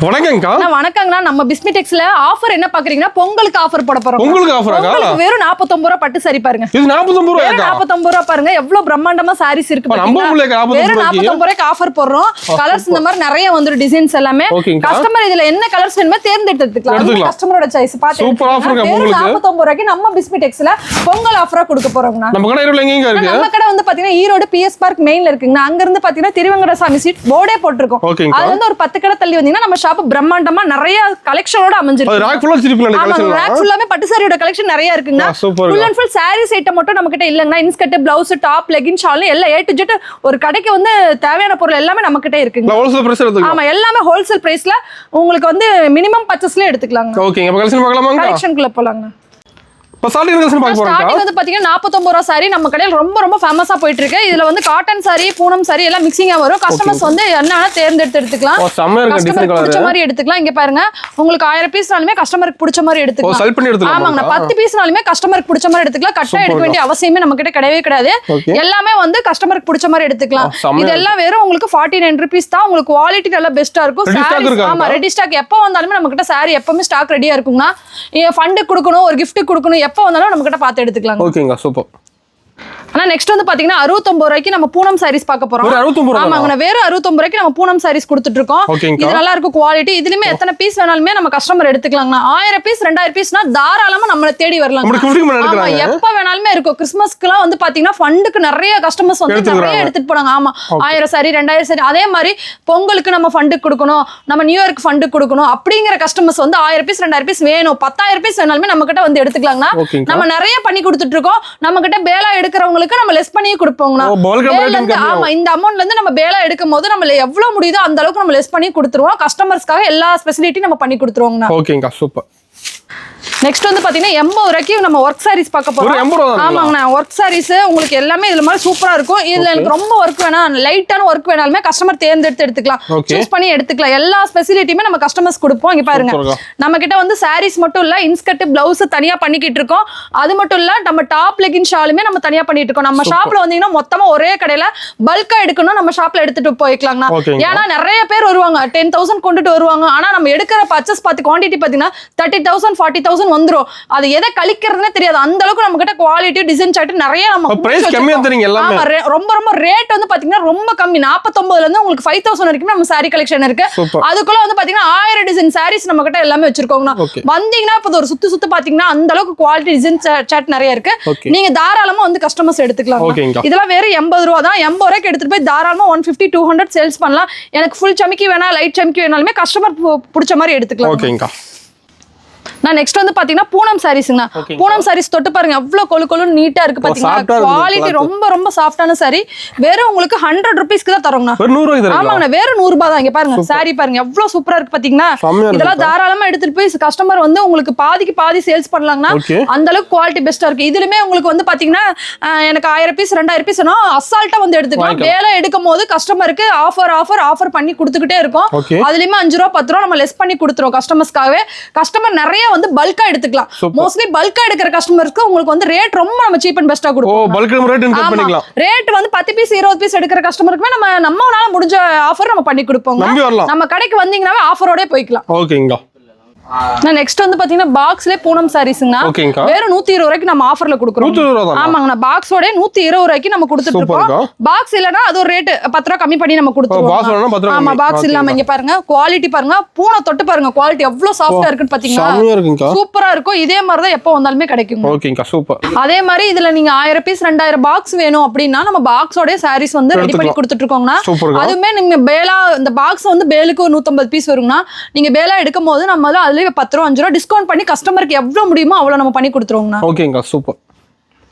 வணக்கங்கா. வணக்கங்கண்ணா. நம்ம பிஸ்மிடெக்ஸ்ல ஆஃபர் என்ன பாக்குறீங்கன்னா பொங்கலுக்கு ஆஃபர் போட போறோம். உங்களுக்கு ஆஃபராக்கா? வெறும் 49 ரூபாய் பட்டு சாரி பாருங்க. இது 49 ரூபாயா? 49 ரூபாய் பாருங்க. எவ்வளவு பிரம்மாண்டமா சாரீஸ் இருக்கு பாத்தீங்களா? வெறும் 49 ரூபாய்க்கு ஆஃபர் போடுறோம். கலர்ஸ் இந்த மாதிரி நிறைய வந்துரு டிசைன்ஸ் எல்லாமே. கஸ்டமர் இதுல என்ன கலர்ஸ் வேணுமோ தேர்ந்தெடுத்து எடுத்துக்கலாம். கஸ்டமரோட சாய்ஸ் பாத்து. சூப்பர் ஆஃபர் உங்களுக்கு. வெறும் 49 ரூபாய்க்கு நம்ம பிஸ்மிடெக்ஸ்ல பொங்கல் ஆஃபரா கொடுக்க போறோம்னா. நம்ம கடை எங்க இருக்கு? நம்ம கடை வந்து பாத்தீங்கன்னா ஈரோடு பிஎஸ் பார்க் மெயின்ல இருக்குங்க. அங்க இருந்து பாத்தீங்கன்னா திருவங்கடசாமி ஸ்ட்ரீட் போர்டே போட்டுருக்கோம். அது வந்து ஒரு 10 கடை தள்ளி வந்தீங்கன்னா நம்ம ஷாப் பிரம்மாண்டமா நிறைய கலெக்ஷனோட அமைஞ்சிருக்கு. ராக் ஃபுல்லா சிரிப்புல கலெக்ஷன். ராக் ஃபுல்லாமே பட்டு சாரியோட கலெக்ஷன் நிறைய இருக்குங்க. Full and full sarees item மட்டும் நம்ம கிட்ட இல்லங்க. Inskirt, blouse, top, legging, shawl எல்லாம் A to Z ஒரு கடைக்கு வந்து தேவையான பொருள் எல்லாமே நம்ம கிட்ட இருக்குங்க. ஹோல்சேல் பிரைஸ்ல எடுத்துக்கலாம். ஆமா, எல்லாமே ஹோல்சேல் பிரைஸ்ல உங்களுக்கு வந்து மினிமம் பர்ச்சேஸ்ல எடுத்துக்கலாங்க. ஓகேங்க. அப்ப கலெக்ஷன் பார்க்கலாமா? கலெக்ஷன்க்குள்ள போலாங்க. ஸ்டார்டிங் வந்து பாத்தீங்கன்னா 49 ரூபாய் சாரி நம்ம கடையில ரொம்ப ரொம்ப ஃபேமஸா போயிட்டு இருக்கு. இதுல வந்து காட்டன் சாரி, பூனம் சாரி எல்லாம் மிக்சிங்கா வரும். கஸ்டமர்ஸ் வந்து என்னன்னா தேர்ந்தெடுத்து எடுத்துக்கலாம். கஸ்டமருக்கு பிடிச்ச மாதிரி எடுத்துக்கலாம். இங்க பாருங்க, உங்களுக்கு 1000 பீஸ்னாலுமே கஸ்டமருக்கு பிடிச்ச மாதிரி எடுத்துக்கலாம். ஆமாங்க, 10 பீஸ்னாலுமே கஸ்டமருக்கு பிடிச்ச மாதிரி எடுத்துக்கலாம். கட்டா எடுக்க வேண்டிய அவசியமே நம்ம கிட்ட கிடையவே கிடையாது. எல்லாமே வந்து கஸ்டமருக்கு பிடிச்ச மாதிரி எடுத்துக்கலாம். இதெல்லாம் வெறும் உங்களுக்கு 49 ரூபீஸ் தான். உங்களுக்கு குவாலிட்டி நல்லா பெஸ்டா இருக்கும். ஆமா, ரெடி ஸ்டாக் எப்போ வந்தாலுமே நம்ம கிட்ட சாரி எப்பவுமே ஸ்டாக் ரெடியா இருக்குங்க. ஃபண்ட் கொடுக்கணும், ஒரு கிஃப்ட் கொடுக்கணும், எப்போ வந்தாலும் நம்ம கிட்ட பார்த்து எடுத்துக்கலாம். ஓகேங்க, சூப்பர். ஆனா நெக்ஸ்ட் வந்து பாத்தீங்கன்னா 69 ரூபாய்க்கு நம்ம பூனம் சாரீஸ் பார்க்க போறோம். ஆமாங்க, வேற 69 ரூபாய்க்கு நம்ம பூனம் சாரீஸ் கொடுத்துட்டு இருக்கோம். இது நல்லா இருக்கும் குவாலிட்டி. இதுலயுமே எத்தனை பீஸ் வேணாலுமே நம்ம கஸ்டமர் எடுத்துக்கலாங்க. 1000 பீஸ் 2000 பீஸ்னா தாராளமா நம்மள தேடி வரலாம். எப்ப வேணாலுமே இருக்கும். கிறிஸ்மஸ்க்குலாம் வந்து பாத்தீங்கன்னா ஃபண்டுக்கு நிறைய கஸ்டமர்ஸ் வந்து நிறைய எடுத்துட்டு போறாங்க. ஆமா, 1000 சாரி 2000 சாரி. அதே மாதிரி பொங்கலுக்கு நம்ம ஃபண்டுக்கு கொடுக்கணும், நம்ம நியூ இயர்க்கு ஃபண்டுக்கு கொடுக்கணும் அப்படிங்கிற கஸ்டமர்ஸ் வந்து 1000 பீஸ் 2000 பீஸ் வேணும், 10000 பீஸ் வேணாலுமே நம்ம கிட்ட வந்து எடுத்துக்கலாங்க. நம்ம நிறைய பண்ணி கொடுத்துட்டு இருக்கோம். நம்ம கிட்ட பேலா எடுக்கிறவங்களுக்கு நம்ம லெஸ் பண்ணி கொடுப்போம்னா. ஆமா, இந்த அமௌண்ட்ல இருந்து நம்ம பேலா எடுக்கும் போது நம்ம எவ்வளவு முடியுதோ அந்த அளவுக்கு நம்ம லெஸ் பண்ணி கொடுத்துருவோம். கஸ்டமர்ஸ்க்காக எல்லா ஃபெசிலிட்டி நம்ம பண்ணி கொடுத்துருவோம்னா. ஓகேங்க, சூப்பர். நெக்ஸ்ட் வந்து பாத்தீங்கன்னா 80 ரூபாய்க்கு நம்ம ஒர்க் சாரீஸ் பார்க்க போறோம். ஆமாங்கண்ணா, ஒர்க் சாரீஸ் உங்களுக்கு எல்லாமே இதுல மாதிரி சூப்பரா இருக்கும். இதுல எனக்கு ரொம்ப ஒர்க் வேணாம், லைட்டான ஒர்க் வேணாலுமே கஸ்டமர் தேர்ந்தெடுத்து எடுத்துக்கலாம், சூஸ் பண்ணி எடுத்துக்கலாம். எல்லா ஃபெசிலிட்டியுமே நம்ம கஸ்டமர்ஸ் கொடுப்போம். இங்க பாருங்க, நம்ம கிட்ட வந்து சாரீஸ் மட்டும் இல்ல, இன்ஸ்கர்ட், பிளவுஸ் தனியா பண்ணிக்கிட்டு இருக்கோம். அது மட்டும் இல்ல, நம்ம டாப், லெகின், ஷாலுமே நம்ம தனியா பண்ணிட்டு இருக்கோம். நம்ம ஷாப்ல வந்தீங்கன்னா மொத்தமா ஒரே கடையில பல்கா எடுக்கணும், நம்ம ஷாப்ல எடுத்துட்டு போய்க்கலாம்னா. ஏன்னா நிறைய பேர் வருவாங்க, 10,000 கொண்டுட்டு வருவாங்க. ஆனா நம்ம எடுக்கிற பர்ச்சேஸ் பார்த்து குவான்டிட்டி பாத்தீங்கன்னா 30,000 40,000 வந்துரும். அது எதை கழிக்கிறதுனே தெரியாது. அந்த அளவுக்கு நம்ம கிட்ட குவாலிட்டி, டிசைன் சார்ட் நிறைய நம்ம பிரைஸ் கம்மியா தரீங்க எல்லாமே. ரொம்ப ரொம்ப ரேட் வந்து பாத்தீங்கன்னா ரொம்ப கம்மி. 49 ல இருந்து உங்களுக்கு 5000 வரைக்கும் நம்ம சாரி கலெக்ஷன் இருக்கு. அதுக்குள்ள வந்து பாத்தீங்கன்னா 1000 டிசைன் சாரீஸ் நம்ம கிட்ட எல்லாமே வச்சிருக்கோங்க. வந்தீங்கன்னா இப்ப ஒரு சுத்து பாத்தீங்கன்னா அந்த அளவுக்கு குவாலிட்டி, டிசைன் சார்ட் நிறைய இருக்கு. நீங்க தாராளமா வந்து கஸ்டமர்ஸ் எடுத்துக்கலாம். இதெல்லாம் வேற 80 ரூபாய் தான். 80 ரூபாய்க்கு எடுத்துட்டு போய் தாராளமா 150 200 சேல்ஸ் பண்ணலாம். எனக்கு ஃபுல் சமிக்கி வேணா, லைட் சமிக்கி வேணாலுமே கஸ்டமர் பிடிச்ச மாதிரி எடுத்துக்கலாம். ஓகேங்கா. நான் நெக்ஸ்ட் வந்து பாத்தீங்கன்னா பூனம் சாரீஸ்ங்க. பூனம் சாரீஸ் தொட்டு பாருங்க, எவ்வளவு கொழு கொழுன்னு நீட்டா இருக்கு பாத்தீங்கன்னா. குவாலிட்டி ரொம்ப ரொம்ப சாஃப்டான சாரி. வெறும் உங்களுக்கு 100 ரூபீஸ்க்கு தான் தரோங்க. ஆமாங்க, வெறும் 100 ரூபாய் தான். இங்க பாருங்க சாரி பாருங்க, எவ்வளவு சூப்பரா இருக்கு பாத்தீங்கன்னா. இதெல்லாம் தாராளமா எடுத்துட்டு போய் கஸ்டமர் வந்து உங்களுக்கு பாதிக்கு பாதி சேல்ஸ் பண்ணலாங்கன்னா அந்த அளவுக்கு குவாலிட்டி பெஸ்டா இருக்கு. இதுலயுமே உங்களுக்கு வந்து பாத்தீங்கன்னா எனக்கு 1000 பீஸ் 2000 பீஸ் அசால்ட்டா வந்து எடுத்துக்கலாம். வேலை எடுக்கும் போது கஸ்டமருக்கு ஆஃபர் பண்ணி கொடுத்துக்கிட்டே இருக்கும். அதுலயுமே 5 ரூபாய் 10 ரூபாய் நம்ம லெஸ் பண்ணி கொடுத்துருவோம் கஸ்டமர்ஸ்க்காகவே. கஸ்டமர் நிறைய வந்து பல்கா எடுத்துக்கலாம். மோஸ்ட்லி பல்கா எடுக்கிற கஸ்டமருக்கு உங்களுக்கு வந்து ரேட் ரொம்ப நம்ம சீப் அண்ட் பெஸ்டா கொடுப்போம். பல்க் ரேட் இன்கம் பண்ணிக்கலாம். ரேட் வந்து 10 பீஸ் 20 பீஸ் எடுக்கிற கஸ்டமருக்கு நம்மனால முடிஞ்ச ஆஃபர் நம்ம பண்ணி கொடுப்போம். நம்ம கடைக்கு வந்தீங்கன்னாவே ஆஃபரோட போய்க்கலாம். ஓகேங்க. நெக்ஸ்ட் வந்து பாத்தீங்கன்னா பாக்ஸ்ல பூனம் சாரீஸ்ங்க. வெறும் 120 ரூபாய்க்கு நம்ம ஆஃபர்ல கொடுக்குறோம். ஆமாங்க, பாக்ஸோட 120 ரூபாய்க்கு நம்ம கொடுத்துட்டு இருக்கோம். பாக்ஸ் இல்லனா அது ஒரு ரேட் 10 ரூபாய் கம்மி பண்ணி நம்ம கொடுத்துருவோம். ஆமா, பாக்ஸ் இல்லாம இங்க பாருங்க குவாலிட்டி பாருங்க, பூனை தொட்டு பாருங்க குவாலிட்டி எவ்வளவு சாஃப்ட்டா இருக்குன்னு பாத்தீங்கன்னா சூப்பரா இருக்கும். இதே மாதிரி தான் எப்போ வந்தாலுமே கிடைக்கும். ஓகேங்க, சூப்பர். அதே மாதிரி இதுல நீங்க 1000 பீஸ் 2000 பாக்ஸ் வேணும் அப்படின்னா நம்ம பாக்ஸோட சாரீஸ் வந்து ரெடி பண்ணி கொடுத்துட்டு இருக்கோம்னா. அதுவுமே நீங்க பேலா இந்த பாக்ஸ் வந்து பேலுக்கு 150 பீஸ் வரும்னா நீங்க பேலா எடுக்கும் போது நம்ம 10 ரூபா 5 ரூபா டிஸ்கவுண்ட் பண்ணி கஸ்டமருக்கு எவ்வளவு முடியுமோ அவ்வளவு நம்ம பண்ணி கொடுத்துருவோம்னா. ஓகேங்க, சூப்பர்.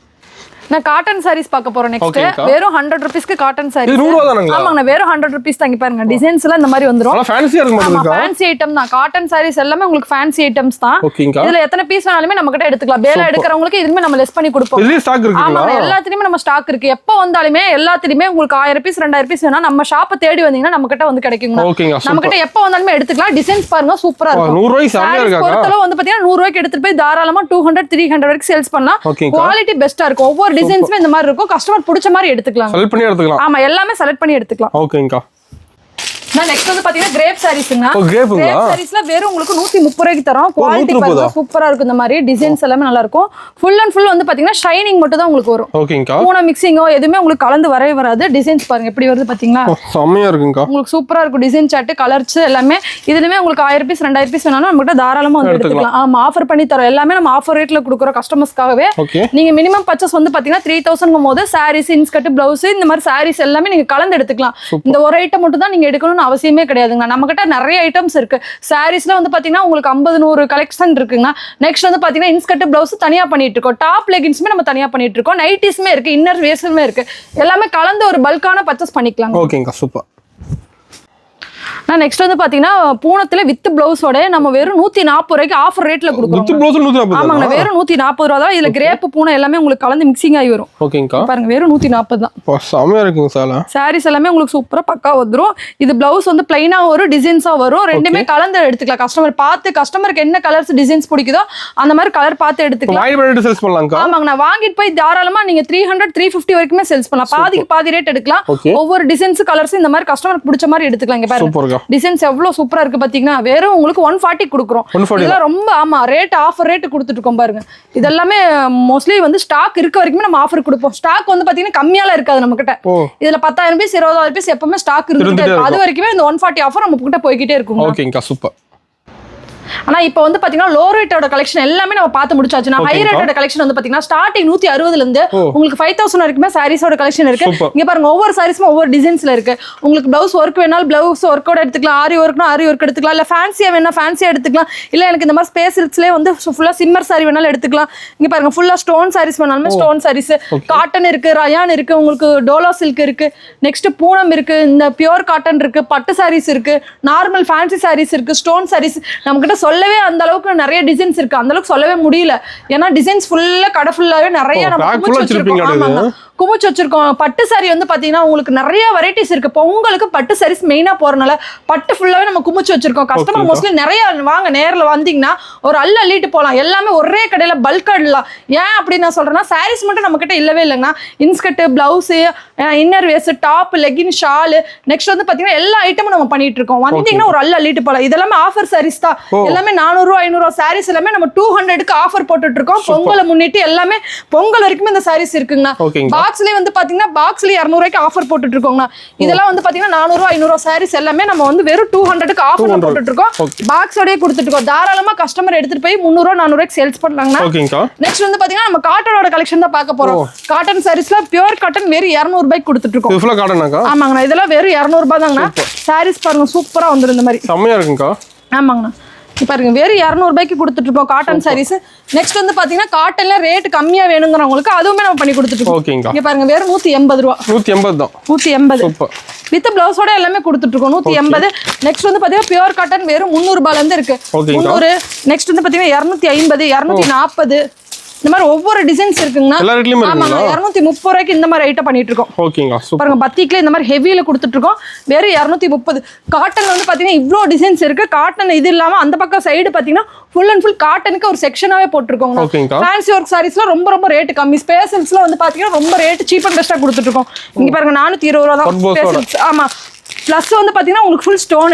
நான் காட்டன் சாரீஸ் பார்க்க போறோம் நெக்ஸ்ட். வெறும் 100 ரூபீஸ்க்கு காட்டன் சாரீஸ். ஆமாங்க, வெறும் 100 ரூபீஸ் தான். இங்க பாருங்க டிசைன்ஸ் எல்லாம் இந்த மாதிரி வந்துரும். ஆனா ஃபேன்சியா இருக்கு மாதிரி. ஃபேன்சி ஐட்டம் தான். காட்டன் சாரீஸ் எல்லாமே உங்களுக்கு ஃபேன்சி ஐட்டம்ஸ் தான். இதுல எத்தனை பீஸ் வேணாலுமே நம்ம கிட்ட எடுத்துக்கலாம். பேலா எடுக்கிறவங்களுக்கு இதுமே நம்ம லெஸ் பண்ணி கொடுப்போம். இதுல ஸ்டாக் இருக்கு. ஆமாங்க, எல்லாத்துலயுமே நம்ம ஸ்டாக் இருக்கு. எப்ப வந்தாலுமே எல்லாத்துலயுமே உங்களுக்கு 1000 பீஸ் 2000 பீஸ் வேணா நம்ம ஷாப்பை தேடி வந்தீங்கன்னா நம்ம கிட்ட வந்து கிடைக்குங்க. நம்ம கிட்ட எப்ப வந்தாலுமே எடுத்துக்கலாம். டிசைன்ஸ் பாருங்க சூப்பரா இருக்கும். 100 ரூபாய் சாரியா இருக்கு. பொறுத்தளவு வந்து பாத்தீங்கன்னா 100 ரூபாய்க்கு எடுத்துட்டு போய் தாராளமா 200 300 வரைக்கும் சேல்ஸ் பண்ணலாம். குவாலிட்டி பெஸ்டா இருக்கும். ஒவ்வொரு டிசைன்ஸ்மே இந்த மாதிரி இருக்கும். கஸ்டமர் பிடிச்ச மாதிரி எடுத்துக்கலாம். செலக்ட் பண்ணி எடுத்துக்கலாம். ஆமா, எல்லாமே செலக்ட் பண்ணி எடுத்துக்கலாம். ஓகேங்கா. நான் நெக்ஸ்ட் வந்து பாத்தீங்கன்னா கிரேப் சாரீஸ்ங்க. கிரேப்ங்களா? கிரேப் சாரீஸ்ல வெறும் உங்களுக்கு 130 ரூபாய்க்கு தரோம். குவாலிட்டி பாருங்க சூப்பரா இருக்கும். இந்த மாதிரி டிசைன்ஸ் எல்லாமே நல்லா இருக்கும். ஃபுல் அண்ட் ஃபுல் வந்து பாத்தீங்கன்னா ஷைனிங் மட்டும் தான் உங்களுக்கு வரும். ஓகேங்கா. பூனை மிக்சிங்கோ எதுவுமே உங்களுக்கு கலந்து வரவே வராது. டிசைன்ஸ் பாருங்க எப்படி வருது பாத்தீங்களா? செமையா இருக்குங்கா. உங்களுக்கு சூப்பரா இருக்கும். டிசைன் சார்ட், கலர்ஸ் எல்லாமே இதுலயுமே உங்களுக்கு 1000 பீஸ் 2000 பீஸ் வேணாலும் நம்மகிட்ட தாராளமா வந்து எடுத்துக்கலாம். ஆமா ஆஃபர் பண்ணி தரோம். எல்லாமே நம்ம ஆஃபர் ரேட்ல கொடுக்குறோம் கஸ்டமர்ஸ்க்காகவே. நீங்க மினிமம் பர்ச்சேஸ் வந்து பாத்தீங்கன்னா 3000 போது சாரீஸ், இன்ஸ்கர்ட், பிளவுஸ் இந்த மாதிரி சாரீஸ் எல்லாமே நீங்க கலந்து எடுத்துக்கலாம். இந்த ஒரு ஐட்டம் மட்டும் தான் நீங்க எடுக்கணும்னு அவசியமே கிடையாதுங்க. நம்ம கிட்ட நிறைய ஐட்டம்ஸ் இருக்கு. சாரீஸ்ல வந்து பாத்தீங்கன்னா உங்களுக்கு 50-100 கலெக்ஷன் இருக்குங்க. நெக்ஸ்ட் வந்து பாத்தீங்கன்னா இன்ஸ்கர்ட், பிளவுஸ் தனியா பண்ணிட்டு இருக்கோம். டாப் லெகின்ஸ்மே நம்ம தனியா பண்ணிட்டு இருக்கோம். நைட்டிஸ்மே இருக்கு, இன்னர் வேர்ஸ்மே இருக்கு. எல்லாமே கலந்து ஒரு பல்கான பர்ச்சேஸ் பண்ணிக்கலாம். ஓகேங்க, சூப்பர். நான் நெக்ஸ்ட் வந்து பாத்தீங்கன்னா பூனத்துல வித் பிளவுஸோட நம்ம வெறும் 140 ரூபாய்க்கு ஆஃபர் ரேட்ல கொடுக்குறோம். With blouse 140. ஆமாங்க, வெறும் 140 ரூபாய் தான். இதுல கிரேப் பூனை எல்லாமே உங்களுக்கு கலந்து மிக்சிங் ஆகி வரும். ஓகேங்கா. பாருங்க வெறும் 140 தான். செமையா இருக்குங்க சாலா. சாரீஸ் எல்லாமே உங்களுக்கு சூப்பரா பக்கா வந்துரும். இது பிளவுஸ் வந்து பிளைனா வரும், டிசைன்ஸா வரும். ரெண்டுமே கலந்து எடுத்துக்கலாம். கஸ்டமர் பார்த்து கஸ்டமருக்கு என்ன கலர்ஸ் டிசைன்ஸ் பிடிக்குதோ அந்த மாதிரி கலர் பார்த்து எடுத்துக்கலாம். வாங்கி பண்ணிட்டு சேல்ஸ் பண்ணலாம்க்கா. ஆமாங்க, நான் வாங்கிட்டு போய் தாராளமா நீங்க 300-350 வரைக்குமே சேல்ஸ் பண்ணலாம். பாதிக்கு பாதி ரேட் எடுக்கலாம். ஒவ்வொரு டிசைன்ஸ் கலர்ஸ் இந்த மாதிரி கஸ்டமருக்கு பிடிச்ச மாதிரி எடுத்துக்கலாம். இங்க பாருங்க டிசைன்ஸ் எவ்வளவு சூப்பரா இருக்கு பாத்தீங்கன்னா. வெறும் உங்களுக்கு 140 கொடுக்குறோம். இதெல்லாம் ரொம்ப ஆமா ரேட் ஆஃபர் ரேட் கொடுத்துட்டு இருக்கோம் பாருங்க. இதெல்லாமே மோஸ்ட்லி வந்து ஸ்டாக் இருக்க வரைக்கும் நம்ம ஆஃபர் கொடுப்போம். ஸ்டாக் வந்து பாத்தீங்கன்னா கம்மியால இருக்காது நம்ம கிட்ட. இதுல 10,000 பீஸ் 20,000 பீஸ் எப்பவுமே ஸ்டாக் இருந்துட்டே இருக்கும். அது வரைக்குமே இந்த 140 ஆஃபர் நம்ம கிட்ட போய்கிட்டே இருக்கும். ஓகேங்கா, சூப்பர். ஆனா இப்போ வந்து பாத்தீங்கன்னா லோ ரேட்டோட கலெக்ஷன் எல்லாமே நம்ம பார்த்து முடிச்சாச்சு. நான் ஹை ரேட்டோட கலெக்ஷன் வந்து பாத்தீங்கன்னா ஸ்டார்டிங் 160 இருந்து உங்களுக்கு 5000 வரைக்குமே சாரீஸோட கலெக்ஷன் இருக்கு. இங்க பாருங்க ஒவ்வொரு சாரீஸும் ஒவ்வொரு டிசைன்ஸ்ல இருக்கு. உங்களுக்கு பிளவுஸ் ஒர்க் வேணாலும் பிளவுஸ் ஒர்க்கோட எடுத்துக்கலாம். ஆரி ஒர்க்னா ஆரி ஒர்க் எடுத்துக்கலாம். இல்ல ஃபேன்சியா வேணா ஃபேன்சியா எடுத்துக்கலாம். இல்ல எனக்கு இந்த மாதிரி ஸ்பேஸ் சில்க்ஸ்லயே வந்து ஃபுல்லா சிம்மர் சாரி வேணாலும் எடுத்துக்கலாம். இங்க பாருங்க ஃபுல்லா ஸ்டோன் சாரீஸ் வேணாலுமே ஸ்டோன் சாரீஸ், காட்டன் இருக்கு, ரயான் இருக்கு, உங்களுக்கு டோலா சில்க் இருக்கு, நெக்ஸ்ட் பூனம் இருக்கு, இந்த பியூர் காட்டன் இருக்கு, பட்டு சாரீஸ் இருக்கு, நார்மல் ஃபேன்சி சாரீஸ் இருக்கு, ஸ்டோன் சாரீஸ். நம்ம கிட்ட சொல்லவே அந்த அளவுக்கு நிறைய டிசைன்ஸ் இருக்கு. அந்த அளவுக்கு சொல்லவே முடியல. ஏன்னா டிசைன்ஸ் ஃபுல்லா கடை ஃபுல்லாவே நிறைய நம்ம குமிச்சு வச்சிருக்கோம். பட்டு சாரி வந்து பாத்தீங்கன்னா உங்களுக்கு நிறைய வெரைட்டிஸ் இருக்கு. பொங்கலுக்கு பட்டு சாரீஸ் மெயினா போறனால பட்டு ஃபுல்லாவே நம்ம குமிச்சு வச்சிருக்கோம். கஸ்டமர் மோஸ்ட்லி நிறைய வாங்க, நேரில் வந்தீங்கன்னா ஒரு அள்ளிட்டு போகலாம். எல்லாமே ஒரே கடையில பல்க் அள்ளலாம். ஏன் அப்படின்னு நான் சொல்றேன்னா சாரீஸ் மட்டும் நம்ம கிட்ட இல்லவே இல்லைங்கன்னா inskirt, blouse, inner wears, top, legging, shawl, next வந்து பாத்தீங்கன்னா எல்லா ஐட்டமும் நம்ம பண்ணிட்டு இருக்கோம். வந்தீங்கன்னா ஒரு அள்ளிட்டு போகலாம். இதெல்லாமே ஆஃபர் சாரீஸ் தான். எல்லாமே 400-500 சாரீஸ் எல்லாமே நம்ம 200க்கு ஆஃபர் போட்டுட்டு இருக்கோம். பொங்கலை முன்னிட்டு எல்லாமே பொங்கல் வரைக்கும் இந்த சாரீஸ் இருக்குங்கண்ணா. பாக்ஸ்லயே வந்து பாத்தீங்கன்னா பாக்ஸ்லயே 200 ரூபாய்க்கு ஆஃபர் போட்டுட்டு இருக்கோம்னா. இதெல்லாம் வந்து பாத்தீங்கன்னா 400-500 சாரீஸ் எல்லாமே நம்ம வந்து வெறும் 200க்கு ஆஃபர் போட்டுட்டு இருக்கோம். பாக்ஸோடயே கொடுத்துட்டு இருக்கோம். தாராளமா கஸ்டமர் எடுத்துட்டு போய் 300-400 ரூபாய்க்கு சேல்ஸ் பண்ணலாங்கண்ணா. நெக்ஸ்ட் வந்து பாத்தீங்கன்னா நம்ம காட்டனோட கலெக்ஷன் தான் பார்க்க போறோம். காட்டன் சாரீஸ்ல பியூர் காட்டன் வெறும் 200 ரூபாய்க்கு கொடுத்துட்டு இருக்கோம். ஆமாங்கண்ணா, இதெல்லாம் வெறும் 200 ரூபாய் தாங்கண்ணா. சாரீஸ் பாருங்க சூப்பரா வந்துரும் இந்த மாதிரி. செம்மையா இருக்குங்கக்கா. ஆமாங்கண்ணா, பாருங்க வெறும் 200 ரூபாய்க்கு கொடுத்துட்டு இருப்போம் காட்டன் சாரீஸ். நெக்ஸ்ட் வந்து பாத்தீங்கன்னா காட்டன்ல ரேட் கம்மியா வேணுங்கிறவங்களுக்கு அதுவுமே நம்ம பண்ணி கொடுத்துட்டு இருக்கோம். இங்க பாருங்க வெறும் 180 ரூபாய். 180 தான். 180 வித் பிளவுஸோட எல்லாமே கொடுத்துட்டு இருக்கோம். 180. நெக்ஸ்ட் வந்து பாத்தீங்கன்னா பியூர் காட்டன் வெறும் 300 ரூபாயில இருந்து இருக்கு. 300. நெக்ஸ்ட் வந்து பாத்தீங்கன்னா 250, 240 இந்த மாதிரி ஒவ்வொரு டிசைன்ஸ் இருக்குங்கண்ணா. ஆமாங்க, 230 ரூபாய்க்கு இந்த மாதிரி ஐட்டம் பண்ணிட்டு இருக்கோம். ஓகேங்க, பாருங்க பத்திக்ல இந்த மாதிரி ஹெவியில கொடுத்துட்டு இருக்கோம். வெறும் 230. காட்டன்ல வந்து பாத்தீங்கன்னா இவ்வளோ டிசைன்ஸ் இருக்கு. காட்டன் இது இல்லாம அந்த பக்கம் சைடு பாத்தீங்கன்னா ஃபுல் அண்ட் ஃபுல் காட்டனுக்கு ஒரு செக்ஷனாவே போட்டுருக்கோங்க. ஃபேன்சி ஒர்க் சாரீஸ்ல ரொம்ப ரொம்ப ரேட் கம்மி. ஸ்பேஷல்ஸ்ல வந்து பாத்தீங்கன்னா ரொம்ப ரேட் சீப் அண்ட் பெஸ்டா கொடுத்துட்டு இருக்கோம். இங்க பாருங்க 420 ரூபா தான் ஸ்பேஷல்ஸ். ஆமா, பிளஸ் வந்து பாத்தீங்கன்னா உங்களுக்கு ஃபுல் ஸ்டோன்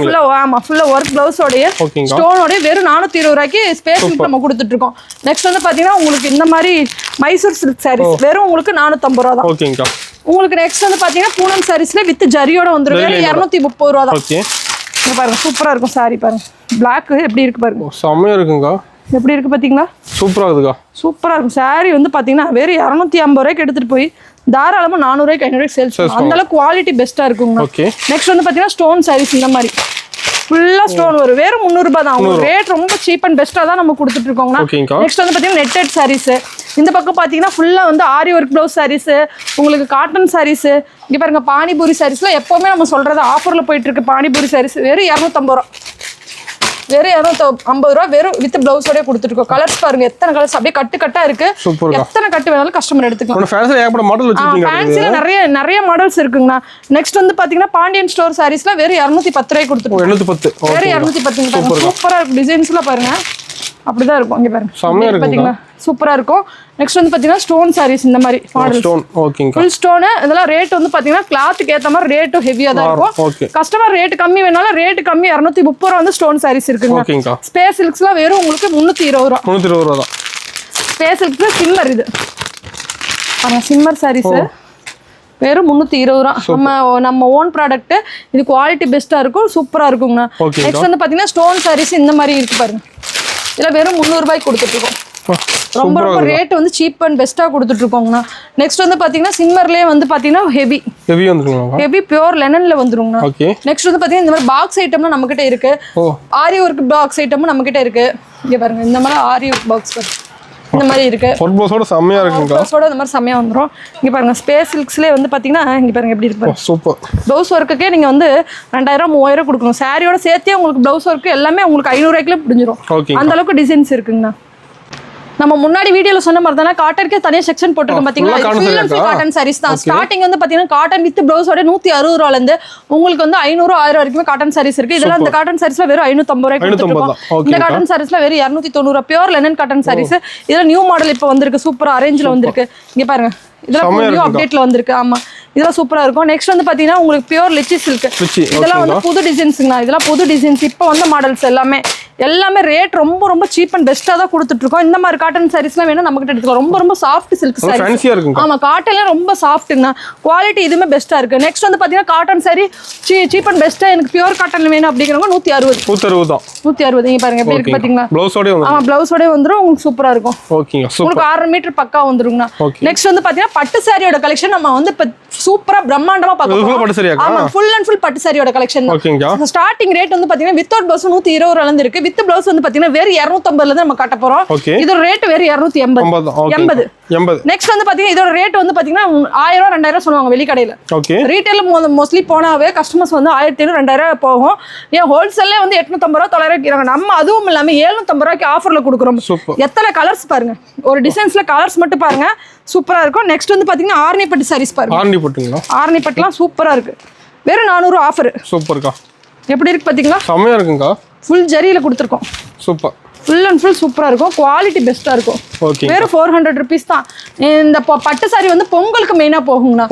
ஃபுல்லா. ஆமா, ஃபுல்லா ஒர்க் பிளவுஸோடய ஸ்டோனோட வெறும் 420 ரூபாய்க்கு ஸ்பேஷல் நம்ம கொடுத்துட்டு இருக்கோம். நெக்ஸ்ட் வந்து பாத்தீங்கன்னா உங்களுக்கு இந்த மாதிரி மைசூர் சில்க் சாரீஸ் வெறும் உங்களுக்கு 450 ரூபா தான். உங்களுக்கு நெக்ஸ்ட் வந்து பாத்தீங்கன்னா பூனம் சாரீஸ்ல வித் ஜரியோட வந்துரும். 230 ரூபா தான். பாருங்க சூப்பரா இருக்கும் சாரி. பாருங்க பிளாக் எப்படி இருக்கு பாருங்க. செம்மையா இருக்குங்க. எப்படி இருக்கு பாத்தீங்களா? சூப்பரா இருக்குங்க. சூப்பரா இருக்கும் சாரி. வந்து பாத்தீங்கன்னா வெறும் 250 ரூபாய்க்கு எடுத்துட்டு போய் தாராளமா 400 ரூபாய்க்கு 500 ரூபாய்க்கு சேல்ஸ் பண்ணுவோம். அந்த அளவுக்கு குவாலிட்டி பெஸ்டா இருக்குங்க. நெக்ஸ்ட் வந்து பாத்தீங்கன்னா ஸ்டோன் சாரீஸ் இந்த மாதிரி ஃபுல்லா ஸ்டோன் வரும். வெறும் 300 ரூபாய் தான். உங்களுக்கு ரேட் ரொம்ப சீப் அண்ட் பெஸ்டா தான் நம்ம கொடுத்துட்டு இருக்கோம். நெக்ஸ்ட் வந்து பாத்தீங்கன்னா நெட்டட் சாரீஸ். இந்த பக்கம் பாத்தீங்கன்னா ஃபுல்லா வந்து ஆரி ஒர்க் பிளவுஸ் சாரீஸ், உங்களுக்கு காட்டன் சாரீஸ். இங்க பாருங்க பானிபூரி சாரீஸ்ல எப்பவுமே நம்ம சொல்றது ஆஃபர்ல போயிட்டு இருக்கு. பானிபூரி சாரீஸ் வெறும் 250 ரூபாய். வெறும் 250 ரூபாய் வெறும் வித் பிளவுஸோட கொடுத்துட்டு இருக்கோம். கலர்ஸ் பாருங்க எத்தனை கலர்ஸ் அப்படியே கட்டு கட்டா இருக்கு. எத்தனை கட்டு வேணாலும் கஸ்டமர் எடுத்துக்கலாம். ஃபேன்சில நிறைய மாடல்ஸ் இருக்குங்கண்ணா. நெக்ஸ்ட் வந்து பாத்தீங்கன்னா பாண்டியன் ஸ்டோர் சாரீஸ்ல வெறும் 210 ரூபாய் கொடுத்துருக்கோம். வெறும் 210. சூப்பரா இருக்கு டிசைன்ஸ்ல பாருங்க. அப்படிதான் இருக்கும். இங்க பாருங்க செமையா இருக்கு பாத்தீங்களா, சூப்பரா இருக்கும். நெக்ஸ்ட் வந்து பாத்தீங்கன்னா ஸ்டோன் சாரீஸ் இந்த மாதிரி மாடல் ஸ்டோன். ஓகேங்க. Full stone. இதெல்லாம் ரேட் வந்து பாத்தீங்கன்னா கிளாத்துக்கு ஏத்த மாதிரி ரேட்டும் ஹெவியா தான் இருக்கும். ஓகே. கஸ்டமர் ரேட் கம்மி வேணாலும் ரேட் கம்மி 230 ரூபா வந்து ஸ்டோன் சாரீஸ் இருக்குங்க. ஓகேங்க. ஸ்பேஸ் சில்க்ஸ்லாம் வெறும் உங்களுக்கு 320 ரூபா. 320 ரூபா தான். ஸ்பேஸ் சில்க்ஸ்ல சிம்மர் இது. சிம்மர் சாரீஸ் வெறும் 320 ரூபா. நம்ம ஓன் ப்ராடக்ட். இது குவாலிட்டி பெஸ்டா இருக்கும், சூப்பரா இருக்குங்க. நெக்ஸ்ட் வந்து பாத்தீங்கன்னா ஸ்டோன் சாரீஸ் இந்த மாதிரி இருக்கு பாருங்க. இதுல வெறும் 300 ரூபாய்க்கு கொடுத்துட்டு இருக்கோம். ரொம்ப ரொம்ப ரேட் வந்து சீப் அண்ட் பெஸ்டா கொடுத்துட்டு இருக்கோங்கண்ணா. நெக்ஸ்ட் வந்து பாத்தீங்கன்னா சிம்மர்லயே வந்து பாத்தீங்கன்னா ஹெவி வந்துருங்க. ஹெவி பியூர் லெனன்ல வந்துருங்கண்ணா. நெக்ஸ்ட் வந்து பாத்தீங்கன்னா இந்த மாதிரி பாக்ஸ் ஐட்டம்லாம் நம்ம கிட்ட இருக்கு. ஆரி ஒர்க் பாக்ஸ் ஐட்டமும் நம்ம கிட்ட இருக்கு. இங்க பாருங்க இந்த மாதிரி ஆரி ஒர்க் பாக்ஸ் இந்த மாதிரி இருக்கு. ஒர்க் பாக்ஸோட செமையா இருக்குங்க. பாக்ஸோட இந்த மாதிரி செமையா வந்துரும். இங்க பாருங்க ஸ்பேஸ் சில்க்ஸ்லயே வந்து பாத்தீங்கன்னா இங்க பாருங்க எப்படி இருக்கு பாருங்க. சூப்பர். ப்ளவுஸ் ஒர்க்குக்கே நீங்க வந்து 2000 3000 கொடுக்கணும். சாரியோட சேர்த்தே உங்களுக்கு ப்ளவுஸ் ஒர்க் எல்லாமே உங்களுக்கு 500 ரூபாய்க்குள்ள முடிஞ்சிரும். அந்த அளவுக்கு டிசைன்ஸ் இருக்குங்கண்ணா. நம்ம முன்னாடி வீடியோல சொன்ன மாதிரி தானே காட்டனுக்கே தனியா செக்ஷன் போட்டுருக்கோம் பாத்தீங்களா. Full and full cotton sarees தான். ஸ்டார்டிங் வந்து பாத்தீங்கன்னா காட்டன் வித் ப்ளவுஸோட 160 ரூபாயில இருந்து உங்களுக்கு வந்து 500 1000 வரைக்கும் காட்டன் சாரீஸ் இருக்கு. இதெல்லாம் இந்த காட்டன் சாரீஸ்ல வெறும் 550 ரூபாய்க்கு கொடுத்துருக்கோம். இந்த காட்டன் சாரீஸ்ல வெறும் 290 பியூர் லெனன் காட்டன் சாரீஸ். இதுல நியூ மாடல் இப்போ வந்திருக்கு, சூப்பரா அரேஞ்ச்ல வந்திருக்கு. இங்க பாருங்க இதெல்லாம் நியூ அப்டேட்ல வந்திருக்கு. ஆமா இதெல்லாம் சூப்பரா இருக்கும். நெக்ஸ்ட் வந்து பாத்தீங்கன்னா உங்களுக்கு பியூர் லிச்சி சில்க். இதெல்லாம் வந்து புது டிசைன்ஸ்ங்கண்ணா. இதெல்லாம் புது டிசைன்ஸ் இப்போ வந்த மாடல்ஸ் எல்லாமே ரேட் ரொம்ப ரொம்ப சீப் அண்ட் பெஸ்டா தான் கொடுத்துட்டு இருக்கோம். இந்த மாதிரி காட்டன் சாரீஸ்லாம் வேணும் நம்ம கிட்ட எடுத்துக்கலாம். ரொம்ப ரொம்ப சாஃப்ட் சில்க் சாரீஸ். ஆமா காட்டன்ல ரொம்ப சாஃப்ட்ங்க. குவாலிட்டி இதுமே பெஸ்டா இருக்கு. நெக்ஸ்ட் வந்து பாத்தீங்கன்னா காட்டன் சாரி சீப் அண்ட் பெஸ்டா எனக்கு பியூர் காட்டன்ல வேணும் அப்படிங்கறவங்க 160 தான். 160 இங்க பாருங்க எப்படி இருக்கு பாத்தீங்களா. ப்ளவுஸோட ஆமா ப்ளவுஸோட வந்துரும். உங்களுக்கு சூப்பரா இருக்கும். ஓகேங்க. உங்களுக்கு 6 மீட்டர் பக்கா வந்துருங்கண்ணா. நெக்ஸ்ட் வந்து பாத்தீங்கன்னா பட்டு சாரியோட கலெக்ஷன் நம்ம வந்து இப்ப சூப்பரா பிரம்மாண்டமா பார்க்கலாம். ஆமா ஃபுல் அண்ட் ஃபுல் பட்டு சாரியோட கலெக்ஷன் தான். ஸ்டார்டிங் ரேட் வந்து பாத்தீங்கன்னா வித்தவுட் ப்ளவுஸ் 120 ரூபாயில இருந்து இருக்கு. வித் ப்ளவுஸ் வந்து பாத்தீங்கன்னா வேற 250ல இருந்து நம்ம காட்ட போறோம். இதோட ரேட் வேற 280. நெக்ஸ்ட் வந்து பாத்தீங்கன்னா இதோட ரேட் வந்து பாத்தீங்கன்னா 1000 2000 சொல்லுவாங்க வெளிக்கடையில. ரீட்டைல் மோஸ்ட்லி போனாவே கஸ்டமர்ஸ் வந்து 1500 2000 போகும். ஏன் ஹோல்சேல்ல வந்து 850 ரூபாய் 900 ரூபாய்க்கு நம்ம அதுவும் இல்லாம 750 ரூபாய்க்கு ஆஃபர்ல கொடுக்குறோம். எத்தனை கலர்ஸ் பாருங்க. ஒரு டிசைன்ஸ்ல கலர்ஸ் மட்டும் பாருங்க சூப்பரா இருக்கும். நெக்ஸ்ட் வந்து பாத்தீங்கன்னா ஆர்னி பட்டு சாரீஸ் பாருங்க. ஆர்னி பட்டுலாம் சூப்பரா இருக்கு. வெறும் 400 ஆஃபர். சூப்பர்க்கா. எப்படி இருக்கு பாத்தீங்களா. செமையா இருக்குங்க. ஃபுல் ஜரியில கொடுத்துருக்கோம். சூப்பர். ஃபுல் அண்ட் ஃபுல் சூப்பரா இருக்கும். குவாலிட்டி பெஸ்டா இருக்கும். வெறும் 400 rupees தான். இந்த பட்டு சாரி வந்து பொங்கலுக்கு மெயினா போகுங்கண்ணா.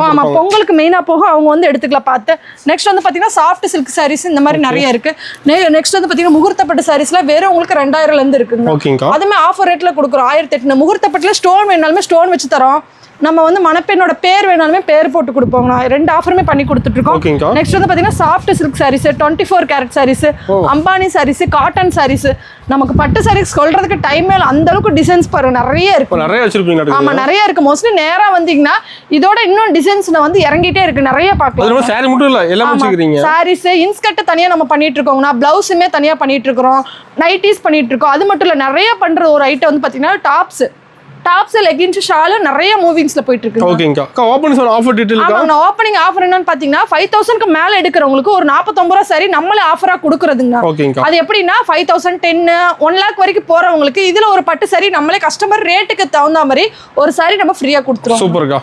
ஆமா பொங்கலுக்கு மெயினா போகும். அவங்க வந்து எடுத்துக்கலாம் பார்த்து. நெக்ஸ்ட் வந்து பாத்தீங்கன்னா சாஃப்ட் சில்க் சாரீஸ் இந்த மாதிரி நிறைய இருக்கு. நெக்ஸ்ட் வந்து பாத்தீங்கன்னா முகூர்த்த பட்டு சாரீஸ்ல வெறும் உங்களுக்கு 2000ல இருந்து இருக்குங்க. அதுமே ஆஃபர் ரேட்ல கொடுக்குறோம். 1800. முகூர்த்த பட்டுல ஸ்டோன் வேணாலுமே ஸ்டோன் வச்சு தரோம். நம்ம வந்து மணப்பெண்ணோட பேர் வேணாலுமே பேர் போட்டு கொடுப்போம். ரெண்டு ஆஃபருமே பண்ணி கொடுத்துட்டு இருக்கோம். நெக்ஸ்ட் வந்து பாத்தீங்கன்னா soft silk sarees, 24 carat sarees, Ambani sarees, cotton sarees. நமக்கு பட்டு சாரீஸ் சொல்றதுக்கு டைமே இல்லை. அந்த அளவுக்கு டிசைன்ஸ் பாருங்க நிறைய இருக்கு. நிறைய வச்சிருப்பீங்க. ஆமா நிறைய இருக்கு. மோஸ்ட்லி நேரா வந்தீங்கன்னா இதோட இன்னும் டிசைன்ஸ் வந்து இறங்கிட்டே இருக்கு. நிறைய பார்க்கலாம். சாரி மட்டும் இல்ல எல்லாம் வச்சிருக்கீங்க. சாரீஸ் இன்ஸ்கர்ட் தனியா நம்ம பண்ணிட்டு இருக்கோம்னா பிளவுஸுமே தனியா பண்ணிட்டு இருக்கோம். நைட்டிஸ் பண்ணிட்டு இருக்கோம். அது மட்டும் இல்ல நிறைய பண்ற ஒரு ஐட்டம் வந்து பாத்தீங்கன்னா டாப்ஸ் லெகின்ஸ் ஷால் நிறைய மூவிங்ஸ்ல போயிட்டு இருக்கு. ஓகேங்க. ஓபனிங் ஆஃபர் டீடைல் இருக்கா? ஆமா ஓபனிங் ஆஃபர் என்னன்னு பாத்தீங்கன்னா 5000 க்கு மேல எடுக்கறவங்களுக்கு ஒரு 49 ரூபாய் சாரி நம்மளே ஆஃபரா கொடுக்கறதுங்க. அது எப்படின்னா 5000 10 1 lakh வரைக்கும் போறவங்களுக்கு இதுல ஒரு பட்டு சாரி நம்மளே கஸ்டமர் ரேட்டுக்கு தகுந்த மாதிரி ஒரு சாரி நம்ம ஃப்ரீயா கொடுத்துறோம். சூப்பர்க்கா.